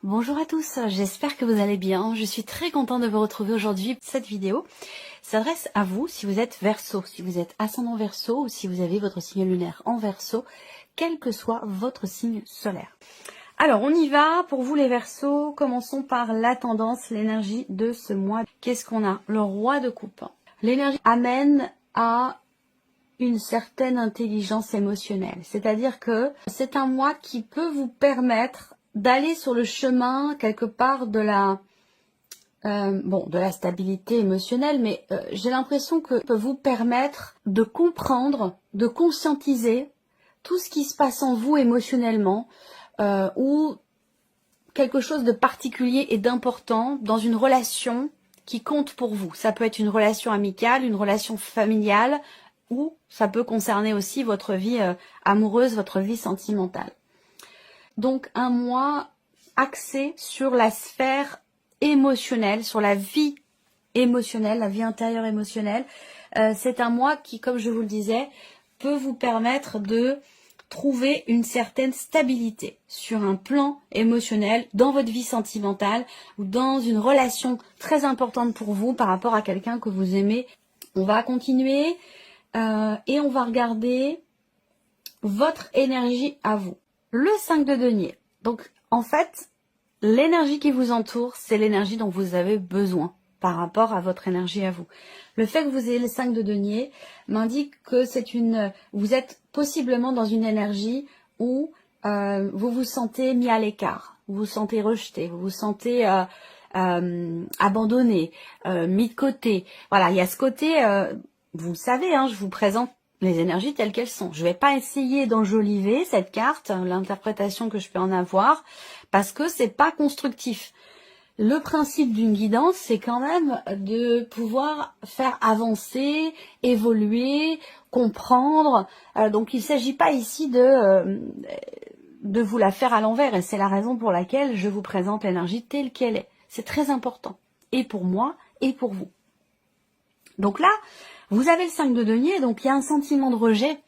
Bonjour à tous, j'espère que vous allez bien. Je suis très contente de vous retrouver aujourd'hui. Cette vidéo s'adresse à vous si vous êtes Verseau, si vous êtes ascendant Verseau ou si vous avez votre signe lunaire en Verseau, quel que soit votre signe solaire. Alors on y va, pour vous les Verseaux, commençons par la tendance, l'énergie de ce mois. Qu'est-ce qu'on a? Le roi de coupe. L'énergie amène à une certaine intelligence émotionnelle, c'est-à-dire que c'est un mois qui peut vous permettre d'aller sur le chemin quelque part de la de la stabilité émotionnelle, mais j'ai l'impression que peut vous permettre de comprendre, de conscientiser tout ce qui se passe en vous émotionnellement ou quelque chose de particulier et d'important dans une relation qui compte pour vous. Ça peut être une relation amicale, une relation familiale, ou ça peut concerner aussi votre vie amoureuse, votre vie sentimentale. Donc un mois axé sur la sphère émotionnelle, sur la vie émotionnelle, la vie intérieure émotionnelle. C'est un mois qui, comme je vous le disais, peut vous permettre de trouver une certaine stabilité sur un plan émotionnel dans votre vie sentimentale ou dans une relation très importante pour vous par rapport à quelqu'un que vous aimez. On va continuer et on va regarder votre énergie à vous. Le 5 de denier. Donc, en fait, l'énergie qui vous entoure, c'est l'énergie dont vous avez besoin par rapport à votre énergie à vous. Le fait que vous ayez le 5 de denier m'indique que vous êtes possiblement dans une énergie où vous vous sentez mis à l'écart, vous vous sentez rejeté, vous vous sentez abandonné, mis de côté. Voilà, il y a ce côté, vous le savez, je vous présente les énergies telles qu'elles sont. Je ne vais pas essayer d'enjoliver cette carte, l'interprétation que je peux en avoir, parce que c'est pas constructif. Le principe d'une guidance, c'est quand même de pouvoir faire avancer, évoluer, comprendre. Donc il ne s'agit pas ici de vous la faire à l'envers, et c'est la raison pour laquelle je vous présente l'énergie telle qu'elle est. C'est très important, et pour moi, et pour vous. Donc là, vous avez le 5 de denier, donc il y a un sentiment de rejet.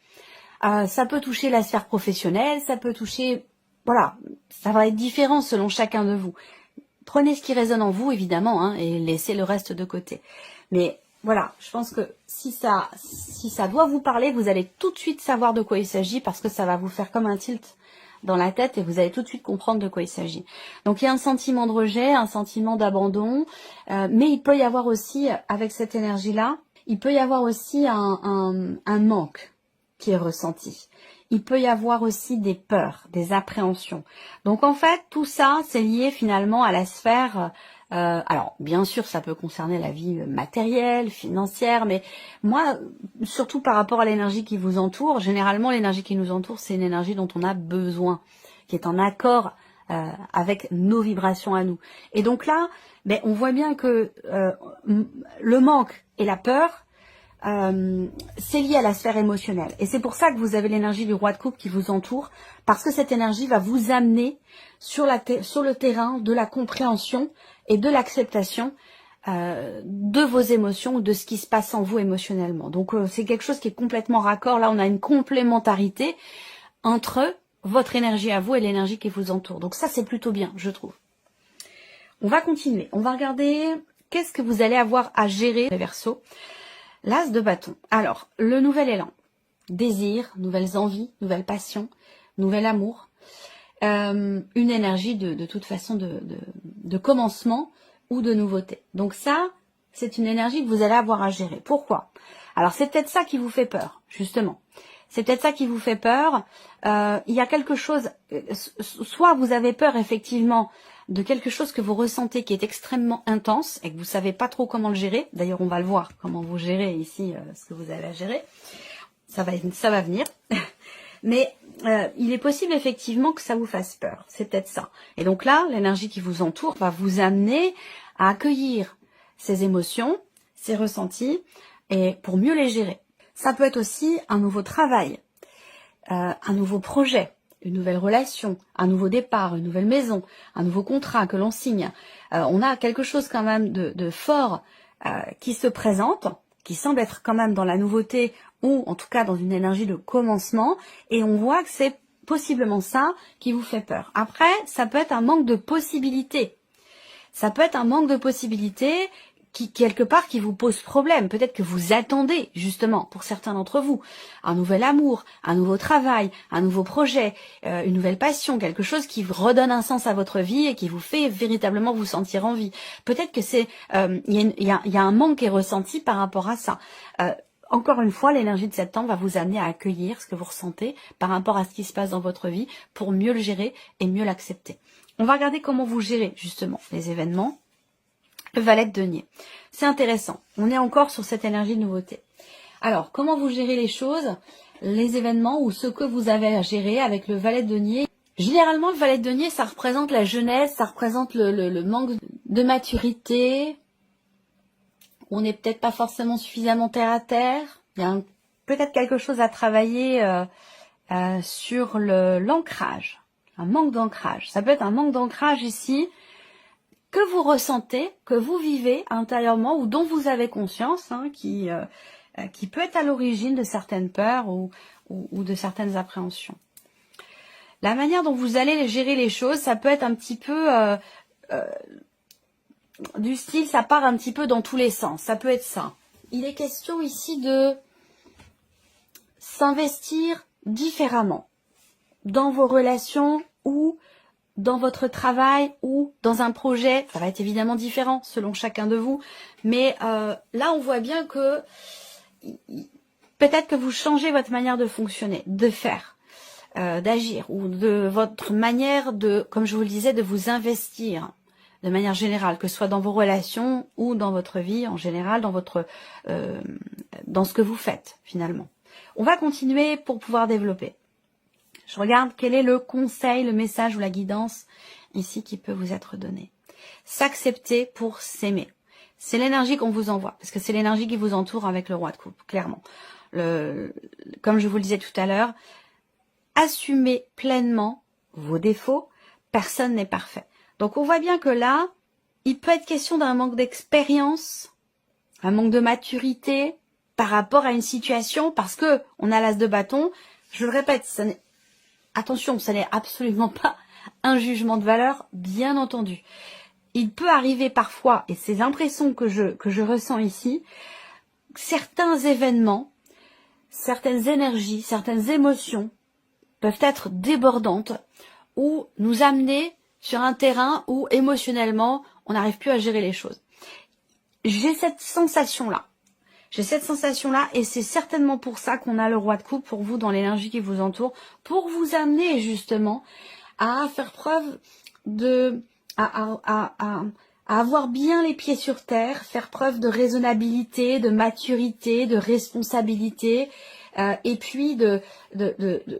Ça peut toucher la sphère professionnelle, ça peut toucher... Voilà, ça va être différent selon chacun de vous. Prenez ce qui résonne en vous, évidemment, et laissez le reste de côté. Mais voilà, je pense que si ça doit vous parler, vous allez tout de suite savoir de quoi il s'agit parce que ça va vous faire comme un tilt dans la tête et vous allez tout de suite comprendre de quoi il s'agit. Donc il y a un sentiment de rejet, un sentiment d'abandon, mais il peut y avoir aussi, avec cette énergie-là, il peut y avoir aussi un manque qui est ressenti. Il peut y avoir aussi des peurs, des appréhensions. Donc en fait, tout ça, c'est lié finalement à la sphère... alors, bien sûr, ça peut concerner la vie matérielle, financière, mais moi, surtout par rapport à l'énergie qui vous entoure, généralement, l'énergie qui nous entoure, c'est une énergie dont on a besoin, qui est en accord avec nos vibrations à nous. Et donc là, on voit bien que le manque et la peur, c'est lié à la sphère émotionnelle. Et c'est pour ça que vous avez l'énergie du roi de coupe qui vous entoure, parce que cette énergie va vous amener sur le terrain de la compréhension et de l'acceptation de vos émotions ou de ce qui se passe en vous émotionnellement. Donc c'est quelque chose qui est complètement raccord. Là, on a une complémentarité entre votre énergie à vous et l'énergie qui vous entoure. Donc ça, c'est plutôt bien, je trouve. On va continuer. On va regarder qu'est-ce que vous allez avoir à gérer, les Verseaux. L'as de bâton. Alors, le nouvel élan. Désir, nouvelles envies, nouvelles passions, nouvel amour. Une énergie de toute façon de commencement ou de nouveauté. Donc ça, c'est une énergie que vous allez avoir à gérer. Pourquoi? Alors, c'est peut-être ça qui vous fait peur, justement. C'est peut-être ça qui vous fait peur. Il y a quelque chose... Soit vous avez peur, effectivement, de quelque chose que vous ressentez qui est extrêmement intense et que vous savez pas trop comment le gérer. D'ailleurs, on va le voir, comment vous gérez ici ce que vous avez à gérer. Ça va venir. Mais il est possible effectivement que ça vous fasse peur. C'est peut-être ça. Et donc là, l'énergie qui vous entoure va vous amener à accueillir ces émotions, ces ressentis, et pour mieux les gérer. Ça peut être aussi un nouveau travail, un nouveau projet, une nouvelle relation, un nouveau départ, une nouvelle maison, un nouveau contrat que l'on signe. On a quelque chose quand même de fort qui se présente, qui semble être quand même dans la nouveauté ou en tout cas dans une énergie de commencement. Et on voit que c'est possiblement ça qui vous fait peur. Après, ça peut être un manque de possibilités. Ça peut être un manque de possibilités qui, quelque part, qui vous pose problème. Peut-être que vous attendez, justement, pour certains d'entre vous, un nouvel amour, un nouveau travail, un nouveau projet, une nouvelle passion, quelque chose qui redonne un sens à votre vie et qui vous fait véritablement vous sentir en vie. Peut-être que il y a un manque qui est ressenti par rapport à ça. Encore une fois, l'énergie de septembre va vous amener à accueillir ce que vous ressentez par rapport à ce qui se passe dans votre vie pour mieux le gérer et mieux l'accepter. On va regarder comment vous gérez, justement, les événements. Le valet de denier. C'est intéressant. On est encore sur cette énergie de nouveauté. Alors, comment vous gérez les choses, les événements ou ce que vous avez à gérer avec le valet de denier? Généralement, le valet de denier, ça représente la jeunesse, ça représente le manque de maturité. On n'est peut-être pas forcément suffisamment terre à terre. Il y a peut-être quelque chose à travailler sur l'ancrage. Un manque d'ancrage. Ça peut être un manque d'ancrage ici, que vous ressentez, que vous vivez intérieurement ou dont vous avez conscience, qui peut être à l'origine de certaines peurs ou de certaines appréhensions. La manière dont vous allez gérer les choses, ça peut être un petit peu du style, ça part un petit peu dans tous les sens. Ça peut être ça. Il est question ici de s'investir différemment dans vos relations ou dans votre travail ou dans un projet. Ça va être évidemment différent selon chacun de vous, mais là on voit bien que peut-être que vous changez votre manière de fonctionner, de faire, d'agir, ou de votre manière de, comme je vous le disais, de vous investir de manière générale, que ce soit dans vos relations ou dans votre vie en général, dans ce que vous faites finalement. On va continuer pour pouvoir développer. Je regarde quel est le conseil, le message ou la guidance ici qui peut vous être donné. S'accepter pour s'aimer. C'est l'énergie qu'on vous envoie, parce que c'est l'énergie qui vous entoure avec le roi de coupe, clairement. Comme je vous le disais tout à l'heure, assumez pleinement vos défauts. Personne n'est parfait. Donc on voit bien que là, il peut être question d'un manque d'expérience, un manque de maturité par rapport à une situation, parce que on a l'as de bâton. Je le répète, attention, ça n'est absolument pas un jugement de valeur, bien entendu. Il peut arriver parfois, et c'est l'impression que je ressens ici, certains événements, certaines énergies, certaines émotions peuvent être débordantes ou nous amener sur un terrain où émotionnellement, on n'arrive plus à gérer les choses. J'ai cette sensation-là. Et c'est certainement pour ça qu'on a le roi de coupe pour vous dans l'énergie qui vous entoure, pour vous amener justement à faire preuve à avoir bien les pieds sur terre, faire preuve de raisonnabilité, de maturité, de responsabilité, et puis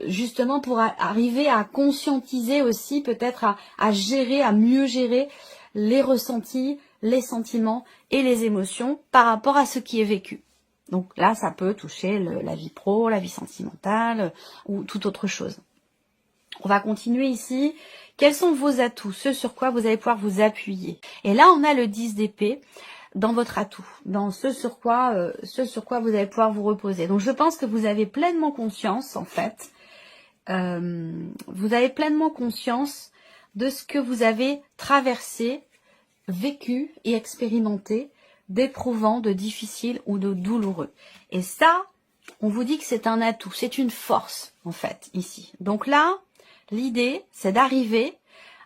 justement pour arriver à conscientiser aussi, peut-être à gérer, à mieux gérer les ressentis, les sentiments et les émotions par rapport à ce qui est vécu. Donc là, ça peut toucher la vie pro, la vie sentimentale ou toute autre chose. On va continuer ici. Quels sont vos atouts, ce sur quoi vous allez pouvoir vous appuyer? Et là, on a le 10 d'épée dans votre atout, dans ce sur quoi vous allez pouvoir vous reposer. Donc je pense que vous avez pleinement conscience, en fait, vous avez pleinement conscience de ce que vous avez traversé, vécu et expérimenté d'éprouvant, de difficile ou de douloureux. Et ça, on vous dit que c'est un atout, c'est une force, en fait, ici. Donc là, l'idée, c'est d'arriver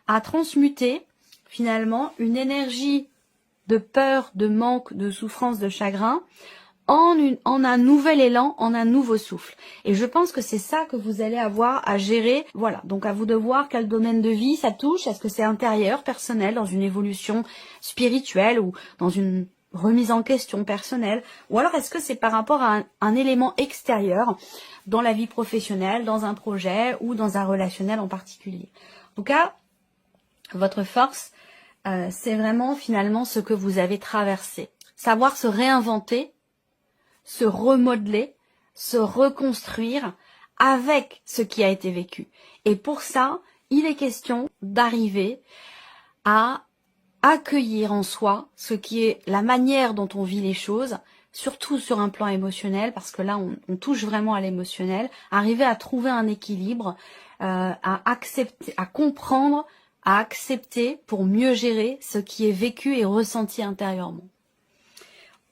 à transmuter, finalement, une énergie de peur, de manque, de souffrance, de chagrin, en un nouvel élan, en un nouveau souffle. Et je pense que c'est ça que vous allez avoir à gérer. Voilà, donc à vous de voir quel domaine de vie ça touche. Est-ce que c'est intérieur, personnel, dans une évolution spirituelle ou dans une remise en question personnelle, ou alors est-ce que c'est par rapport à un élément extérieur dans la vie professionnelle, dans un projet ou dans un relationnel en particulier. En tout cas, votre force, c'est vraiment finalement ce que vous avez traversé. Savoir se réinventer, se remodeler, se reconstruire avec ce qui a été vécu. Et pour ça, il est question d'arriver à accueillir en soi ce qui est la manière dont on vit les choses, surtout sur un plan émotionnel, parce que là, on touche vraiment à l'émotionnel, arriver à trouver un équilibre à accepter, à comprendre, à accepter pour mieux gérer ce qui est vécu et ressenti intérieurement.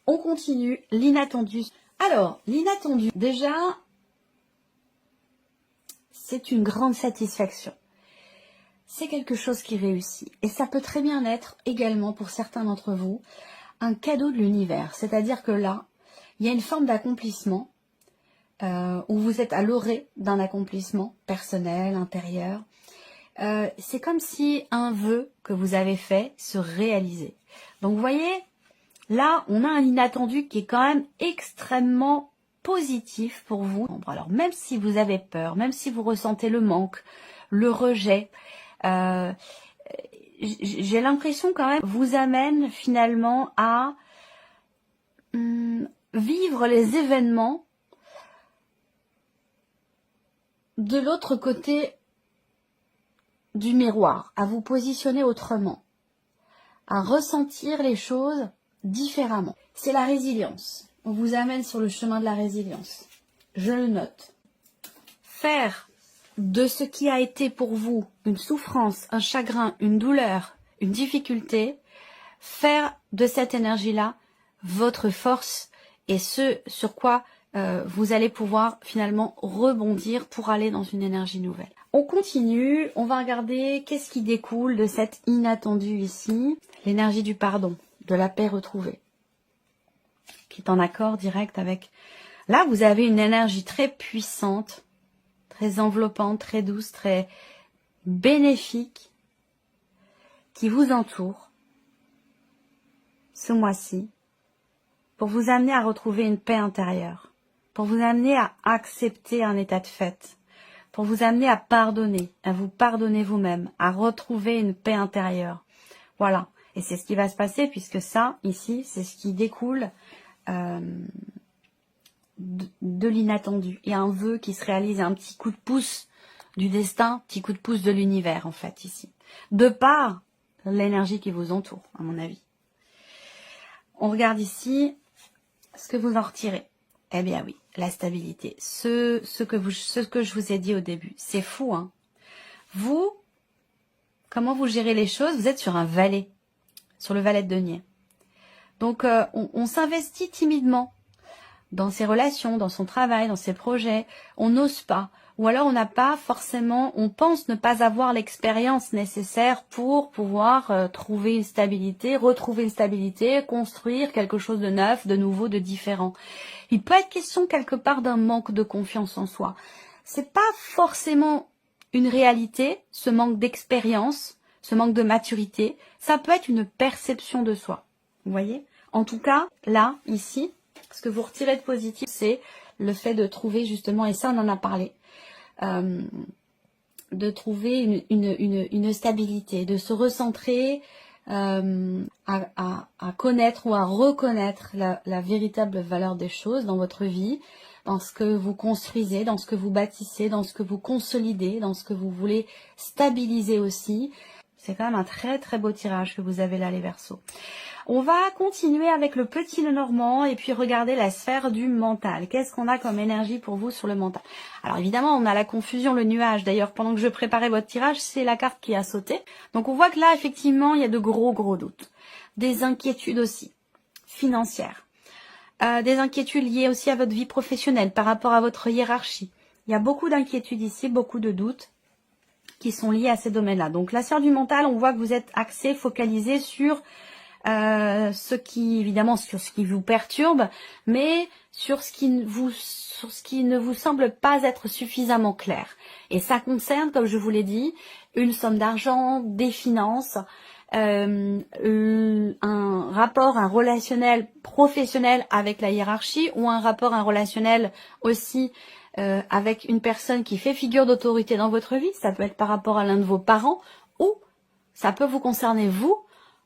On continue, l'inattendu. Alors, l'inattendu, déjà, c'est une grande satisfaction. C'est quelque chose qui réussit. Et ça peut très bien être également, pour certains d'entre vous, un cadeau de l'univers. C'est-à-dire que là, il y a une forme d'accomplissement où vous êtes à l'orée d'un accomplissement personnel, intérieur. C'est comme si un vœu que vous avez fait se réalisait. Donc vous voyez, là, on a un inattendu qui est quand même extrêmement positif pour vous. Alors même si vous avez peur, même si vous ressentez le manque, le rejet, j'ai l'impression quand même vous amène finalement à vivre les événements de l'autre côté du miroir, à vous positionner autrement, à ressentir les choses différemment. C'est la résilience. On vous amène sur le chemin de la résilience. Je le note. Faire de ce qui a été pour vous une souffrance, un chagrin, une douleur, une difficulté, faire de cette énergie-là votre force et ce sur quoi vous allez pouvoir finalement rebondir pour aller dans une énergie nouvelle. On continue, on va regarder qu'est-ce qui découle de cet inattendu ici. L'énergie du pardon, de la paix retrouvée, qui est en accord direct avec... Là, vous avez une énergie très puissante, très enveloppante, très douce, très bénéfique, qui vous entoure ce mois-ci, pour vous amener à retrouver une paix intérieure, pour vous amener à accepter un état de fait, pour vous amener à pardonner, à vous pardonner vous-même, à retrouver une paix intérieure. Voilà, et c'est ce qui va se passer puisque ça, ici, c'est ce qui découle de l'inattendu. Il y a un vœu qui se réalise, un petit coup de pouce du destin, petit coup de pouce de l'univers en fait ici. De par l'énergie qui vous entoure, à mon avis. On regarde ici ce que vous en retirez. Eh bien oui, la stabilité. Ce que je vous ai dit au début, c'est fou, hein. Vous, comment vous gérez les choses? Vous êtes sur un valet, sur le valet de denier. Donc, on s'investit timidement dans ses relations, dans son travail, dans ses projets. On n'ose pas. Ou alors, on n'a pas forcément, on pense ne pas avoir l'expérience nécessaire pour pouvoir trouver une stabilité, retrouver une stabilité, construire quelque chose de neuf, de nouveau, de différent. Il peut être question quelque part d'un manque de confiance en soi. C'est pas forcément une réalité, ce manque d'expérience, ce manque de maturité. Ça peut être une perception de soi. Vous voyez? En tout cas, là, ici, ce que vous retirez de positif, c'est le fait de trouver justement, et ça on en a parlé, de trouver une stabilité, de se recentrer à connaître ou à reconnaître la véritable valeur des choses dans votre vie, dans ce que vous construisez, dans ce que vous bâtissez, dans ce que vous consolidez, dans ce que vous voulez stabiliser aussi. C'est quand même un très très beau tirage que vous avez là les Verseaux. On va continuer avec le petit Lenormand et puis regarder la sphère du mental. Qu'est-ce qu'on a comme énergie pour vous sur le mental? Alors évidemment, on a la confusion, le nuage. D'ailleurs, pendant que je préparais votre tirage, c'est la carte qui a sauté. Donc on voit que là, effectivement, il y a de gros doutes. Des inquiétudes aussi, financières. Des inquiétudes liées aussi à votre vie professionnelle, par rapport à votre hiérarchie. Il y a beaucoup d'inquiétudes ici, beaucoup de doutes qui sont liés à ces domaines-là. Donc la sphère du mental, on voit que vous êtes axé, focalisé sur ce qui, évidemment, sur ce qui vous perturbe, mais sur ce qui ne vous semble pas être suffisamment clair. Et ça concerne, comme je vous l'ai dit, une somme d'argent, des finances, un rapport, un relationnel professionnel avec la hiérarchie, ou un rapport, un relationnel aussi avec une personne qui fait figure d'autorité dans votre vie. Ça peut être par rapport à l'un de vos parents, ou ça peut vous concerner vous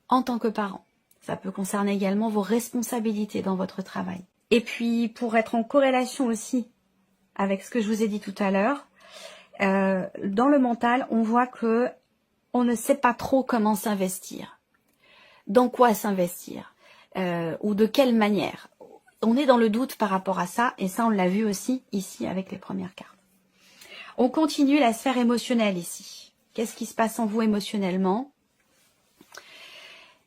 en tant que parent. Ça peut concerner également vos responsabilités dans votre travail. Et puis, pour être en corrélation aussi avec ce que je vous ai dit tout à l'heure, dans le mental, on voit que on ne sait pas trop comment s'investir. Dans quoi s'investir ou de quelle manière. On est dans le doute par rapport à ça, et ça, on l'a vu aussi ici avec les premières cartes. On continue la sphère émotionnelle ici. Qu'est-ce qui se passe en vous émotionnellement?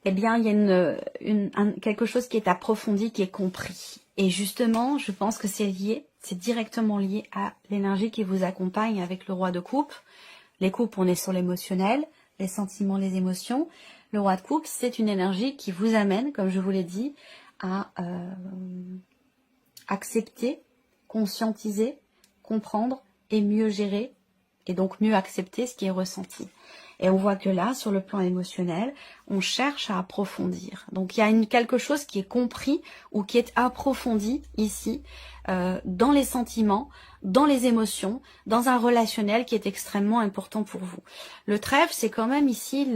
Eh bien, il y a quelque chose qui est approfondi, qui est compris. Et justement, je pense que c'est lié, c'est directement lié à l'énergie qui vous accompagne avec le roi de coupe. Les coupes, on est sur l'émotionnel, les sentiments, les émotions. Le roi de coupe, c'est une énergie qui vous amène, comme je vous l'ai dit, à accepter, conscientiser, comprendre et mieux gérer, et donc mieux accepter ce qui est ressenti. Et on voit que là, sur le plan émotionnel, on cherche à approfondir. Donc il y a quelque chose qui est compris ou qui est approfondi ici, dans les sentiments, dans les émotions, dans un relationnel qui est extrêmement important pour vous. Le trèfle, c'est quand même ici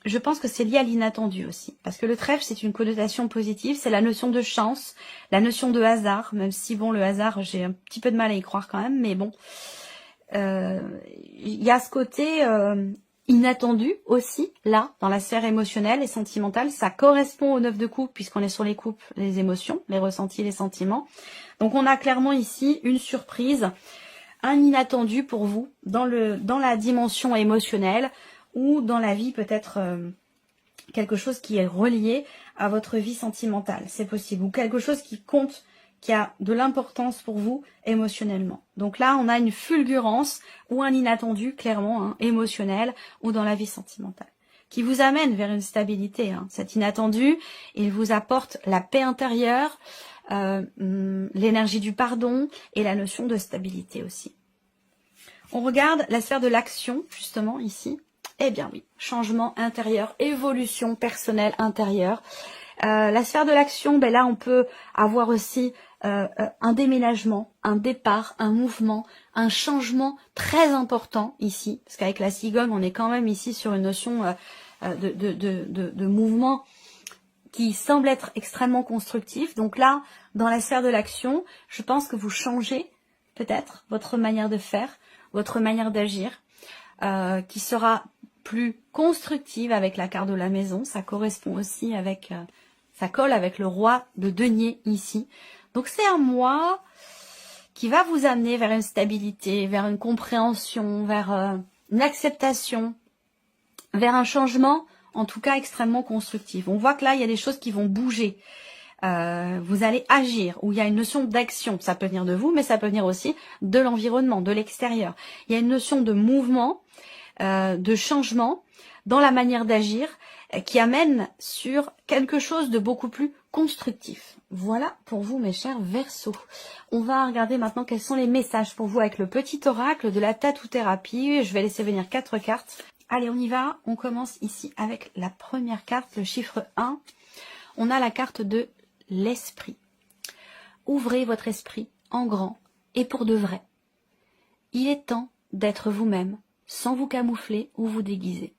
je pense que c'est lié à l'inattendu aussi. Parce que le trèfle, c'est une connotation positive, c'est la notion de chance, la notion de hasard, même si bon, le hasard, j'ai un petit peu de mal à y croire quand même, mais bon. Il y a ce côté inattendu aussi, là, dans la sphère émotionnelle et sentimentale. Ça correspond aux 9 de coupe, puisqu'on est sur les coupes, les émotions, les ressentis, les sentiments. Donc on a clairement ici une surprise, un inattendu pour vous, dans la dimension émotionnelle, ou dans la vie peut-être quelque chose qui est relié à votre vie sentimentale, c'est possible, ou quelque chose qui compte, qui a de l'importance pour vous émotionnellement. Donc là, on a une fulgurance ou un inattendu, clairement, hein, émotionnel ou dans la vie sentimentale, qui vous amène vers une stabilité. Hein. Cet inattendu, il vous apporte la paix intérieure, l'énergie du pardon et la notion de stabilité aussi. On regarde la sphère de l'action, justement, ici. Eh bien oui, changement intérieur, évolution personnelle intérieure. La sphère de l'action, ben là, on peut avoir aussi un déménagement, un départ, un mouvement, un changement très important ici. Parce qu'avec la cigogne, on est quand même ici sur une notion de mouvement qui semble être extrêmement constructif. Donc là, dans la sphère de l'action, je pense que vous changez peut-être votre manière de faire, votre manière d'agir, qui sera plus constructive avec la carte de la maison. Ça correspond aussi avec... ça colle avec le roi de denier ici. Donc c'est un mois qui va vous amener vers une stabilité, vers une compréhension, vers une acceptation, vers un changement, en tout cas extrêmement constructif. On voit que là, il y a des choses qui vont bouger. Vous allez agir, où il y a une notion d'action. Ça peut venir de vous, mais ça peut venir aussi de l'environnement, de l'extérieur. Il y a une notion de mouvement, de changement dans la manière d'agir qui amène sur quelque chose de beaucoup plus constructif. Voilà pour vous, mes chers Verseaux. On va regarder maintenant quels sont les messages pour vous avec le petit oracle de la tatou-thérapie. Je vais laisser venir 4 cartes. Allez, on y va. On commence ici avec la première carte, le chiffre 1. On a la carte de l'esprit. Ouvrez votre esprit en grand et pour de vrai. Il est temps d'être vous-même, sans vous camoufler ou vous déguiser.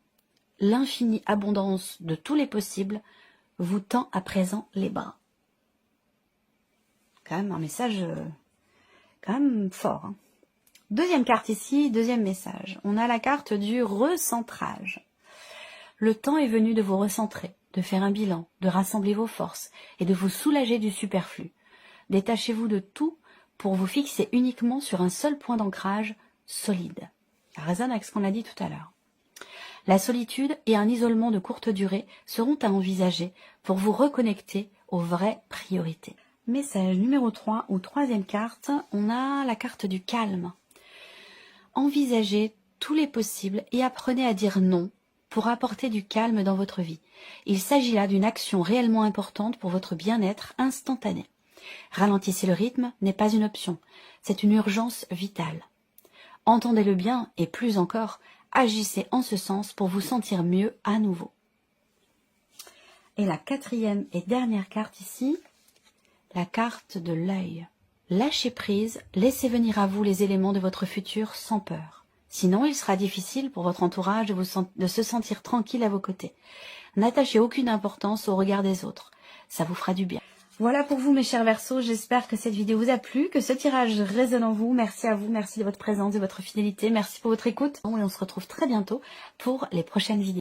L'infinie abondance de tous les possibles vous tend à présent les bras. Quand même un message quand même fort. Hein. Deuxième carte ici, deuxième message. On a la carte du recentrage. Le temps est venu de vous recentrer, de faire un bilan, de rassembler vos forces et de vous soulager du superflu. Détachez-vous de tout pour vous fixer uniquement sur un seul point d'ancrage solide. Ça résonne avec ce qu'on a dit tout à l'heure. La solitude et un isolement de courte durée seront à envisager pour vous reconnecter aux vraies priorités. Message numéro 3 ou troisième carte, on a la carte du calme. Envisagez tous les possibles et apprenez à dire non pour apporter du calme dans votre vie. Il s'agit là d'une action réellement importante pour votre bien-être instantané. Ralentissez le rythme n'est pas une option, c'est une urgence vitale. Entendez-le bien et plus encore, agissez en ce sens pour vous sentir mieux à nouveau. Et la quatrième et dernière carte ici, la carte de l'œil. Lâchez prise, laissez venir à vous les éléments de votre futur sans peur. Sinon, il sera difficile pour votre entourage de se sentir tranquille à vos côtés. N'attachez aucune importance au regard des autres. Ça vous fera du bien. Voilà pour vous, mes chers Verseaux. J'espère que cette vidéo vous a plu, que ce tirage résonne en vous. Merci à vous, merci de votre présence, de votre fidélité. Merci pour votre écoute. Et on se retrouve très bientôt pour les prochaines vidéos.